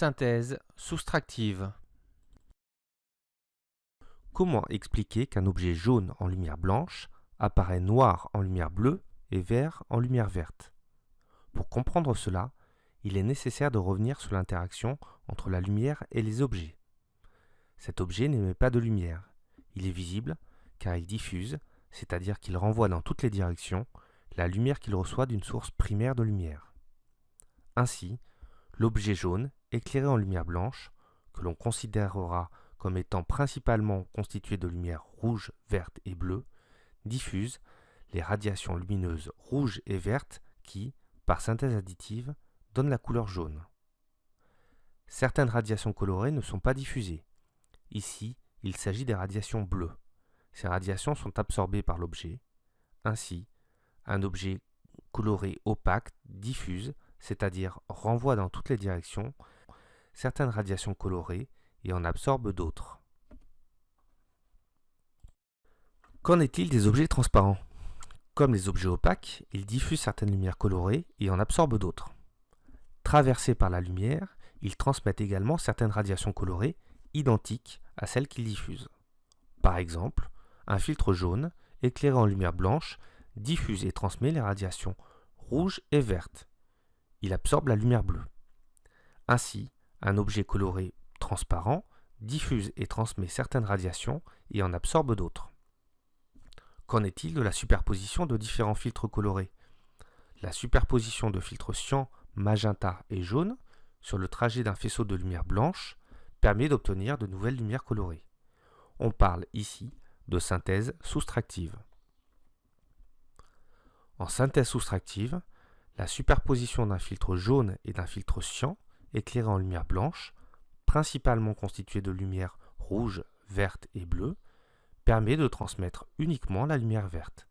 Synthèse soustractive. Comment expliquer qu'un objet jaune en lumière blanche apparaît noir en lumière bleue et vert en lumière verte? Pour comprendre cela, il est nécessaire de revenir sur l'interaction entre la lumière et les objets. Cet objet n'émet pas de lumière. Il est visible car il diffuse, c'est-à-dire qu'il renvoie dans toutes les directions, la lumière qu'il reçoit d'une source primaire de lumière. Ainsi, l'objet jaune, éclairé en lumière blanche, que l'on considérera comme étant principalement constitué de lumière rouge, verte et bleue, diffuse les radiations lumineuses rouges et vertes qui, par synthèse additive, donnent la couleur jaune. Certaines radiations colorées ne sont pas diffusées. Ici, il s'agit des radiations bleues. Ces radiations sont absorbées par l'objet. Ainsi, un objet coloré opaque diffuse, c'est-à-dire renvoie dans toutes les directions, certaines radiations colorées et en absorbe d'autres. Qu'en est-il des objets transparents? Comme les objets opaques, ils diffusent certaines lumières colorées et en absorbent d'autres. Traversés par la lumière, ils transmettent également certaines radiations colorées identiques à celles qu'ils diffusent. Par exemple, un filtre jaune, éclairé en lumière blanche, diffuse et transmet les radiations rouges et vertes. Il absorbe la lumière bleue. Ainsi, un objet coloré transparent diffuse et transmet certaines radiations et en absorbe d'autres. Qu'en est-il de la superposition de différents filtres colorés? La superposition de filtres cyan, magenta et jaune sur le trajet d'un faisceau de lumière blanche permet d'obtenir de nouvelles lumières colorées. On parle ici de synthèse soustractive. En synthèse soustractive, la superposition d'un filtre jaune et d'un filtre cyan, éclairé en lumière blanche, principalement constitué de lumière rouge, verte et bleue, permet de transmettre uniquement la lumière verte.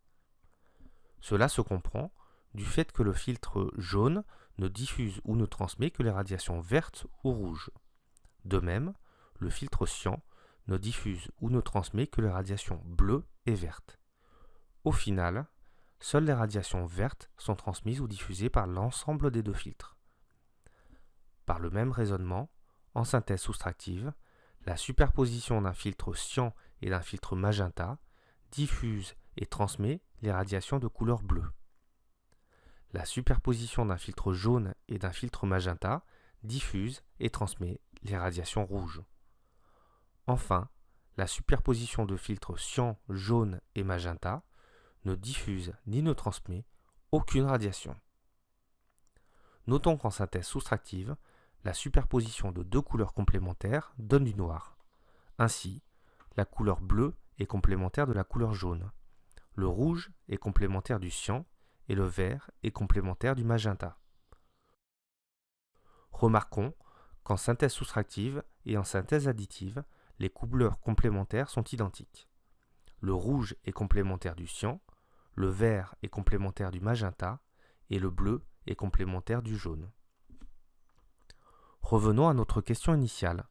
Cela se comprend du fait que le filtre jaune ne diffuse ou ne transmet que les radiations vertes ou rouges. De même, le filtre cyan ne diffuse ou ne transmet que les radiations bleues et vertes. Au final, seules les radiations vertes sont transmises ou diffusées par l'ensemble des deux filtres. Par le même raisonnement, en synthèse soustractive, la superposition d'un filtre cyan et d'un filtre magenta diffuse et transmet les radiations de couleur bleue. La superposition d'un filtre jaune et d'un filtre magenta diffuse et transmet les radiations rouges. Enfin, la superposition de filtres cyan, jaune et magenta ne diffuse ni ne transmet aucune radiation. Notons qu'en synthèse soustractive, la superposition de deux couleurs complémentaires donne du noir. Ainsi, la couleur bleue est complémentaire de la couleur jaune, le rouge est complémentaire du cyan et le vert est complémentaire du magenta. Remarquons qu'en synthèse soustractive et en synthèse additive, les couleurs complémentaires sont identiques. Le rouge est complémentaire du cyan, le vert est complémentaire du magenta et le bleu est complémentaire du jaune. Revenons à notre question initiale.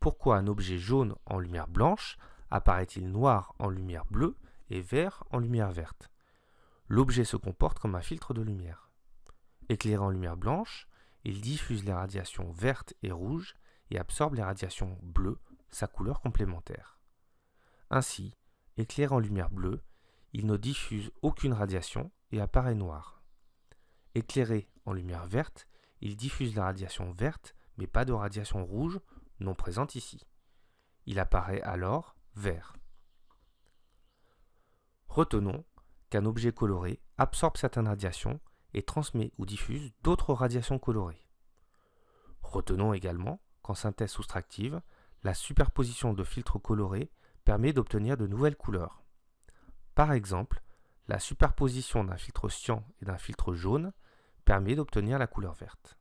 Pourquoi un objet jaune en lumière blanche apparaît-il noir en lumière bleue et vert en lumière verte? L'objet se comporte comme un filtre de lumière. Éclairé en lumière blanche, il diffuse les radiations vertes et rouges et absorbe les radiations bleues, sa couleur complémentaire. Ainsi, éclairé en lumière bleue, il ne diffuse aucune radiation et apparaît noir. Éclairé en lumière verte, il diffuse la radiation verte mais pas de radiation rouge non présente ici. Il apparaît alors vert. Retenons qu'un objet coloré absorbe certaines radiations et transmet ou diffuse d'autres radiations colorées. Retenons également qu'en synthèse soustractive, la superposition de filtres colorés permet d'obtenir de nouvelles couleurs. Par exemple, la superposition d'un filtre cyan et d'un filtre jaune permet d'obtenir la couleur verte.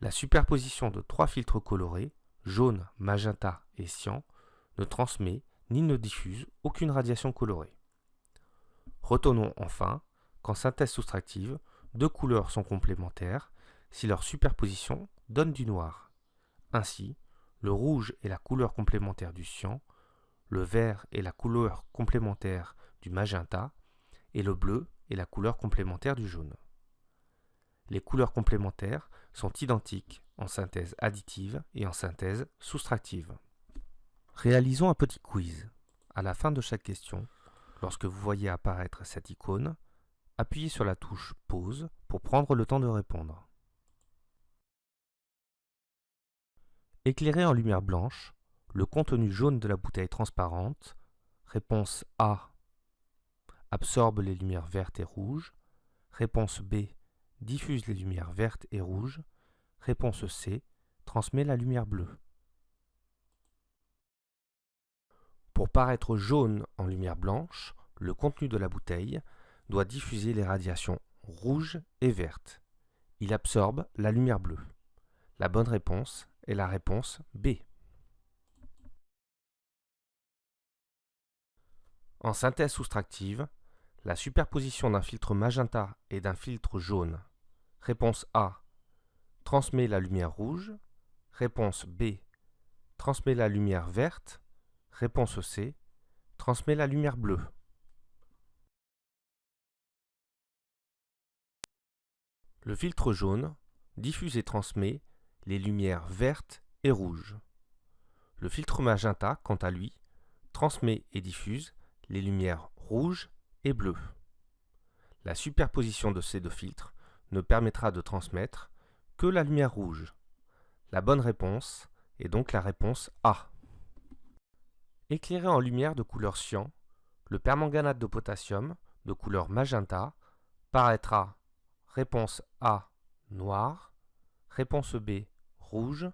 La superposition de trois filtres colorés, jaune, magenta et cyan, ne transmet ni ne diffuse aucune radiation colorée. Retenons enfin qu'en synthèse soustractive, deux couleurs sont complémentaires si leur superposition donne du noir. Ainsi, le rouge est la couleur complémentaire du cyan, le vert est la couleur complémentaire du magenta et le bleu est la couleur complémentaire du jaune. Les couleurs complémentaires sont identiques en synthèse additive et en synthèse soustractive. Réalisons un petit quiz. À la fin de chaque question, lorsque vous voyez apparaître cette icône, appuyez sur la touche Pause pour prendre le temps de répondre. Éclairé en lumière blanche, le contenu jaune de la bouteille transparente, réponse A, absorbe les lumières vertes et rouges, réponse B, diffuse les lumières vertes et rouges, réponse C, transmet la lumière bleue. Pour paraître jaune en lumière blanche, le contenu de la bouteille doit diffuser les radiations rouges et vertes. Il absorbe la lumière bleue. La bonne réponse est la réponse B. En synthèse soustractive, la superposition d'un filtre magenta et d'un filtre jaune. Réponse A, transmet la lumière rouge. Réponse B, transmet la lumière verte. Réponse C, transmet la lumière bleue. Le filtre jaune diffuse et transmet les lumières vertes et rouges. Le filtre magenta, quant à lui, transmet et diffuse les lumières rouges et bleues. La superposition de ces deux filtres ne permettra de transmettre que la lumière rouge. La bonne réponse est donc la réponse A. Éclairé en lumière de couleur cyan, le permanganate de potassium de couleur magenta paraîtra réponse A noir, réponse B rouge,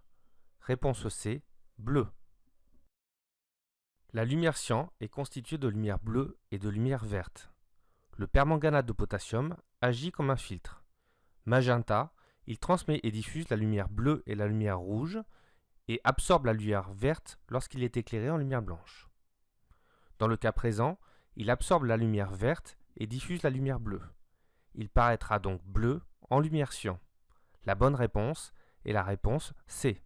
réponse C bleu. La lumière cyan est constituée de lumière bleue et de lumière verte. Le permanganate de potassium agit comme un filtre. Magenta, il transmet et diffuse la lumière bleue et la lumière rouge et absorbe la lumière verte lorsqu'il est éclairé en lumière blanche. Dans le cas présent, il absorbe la lumière verte et diffuse la lumière bleue. Il paraîtra donc bleu en lumière cyan. La bonne réponse est la réponse C.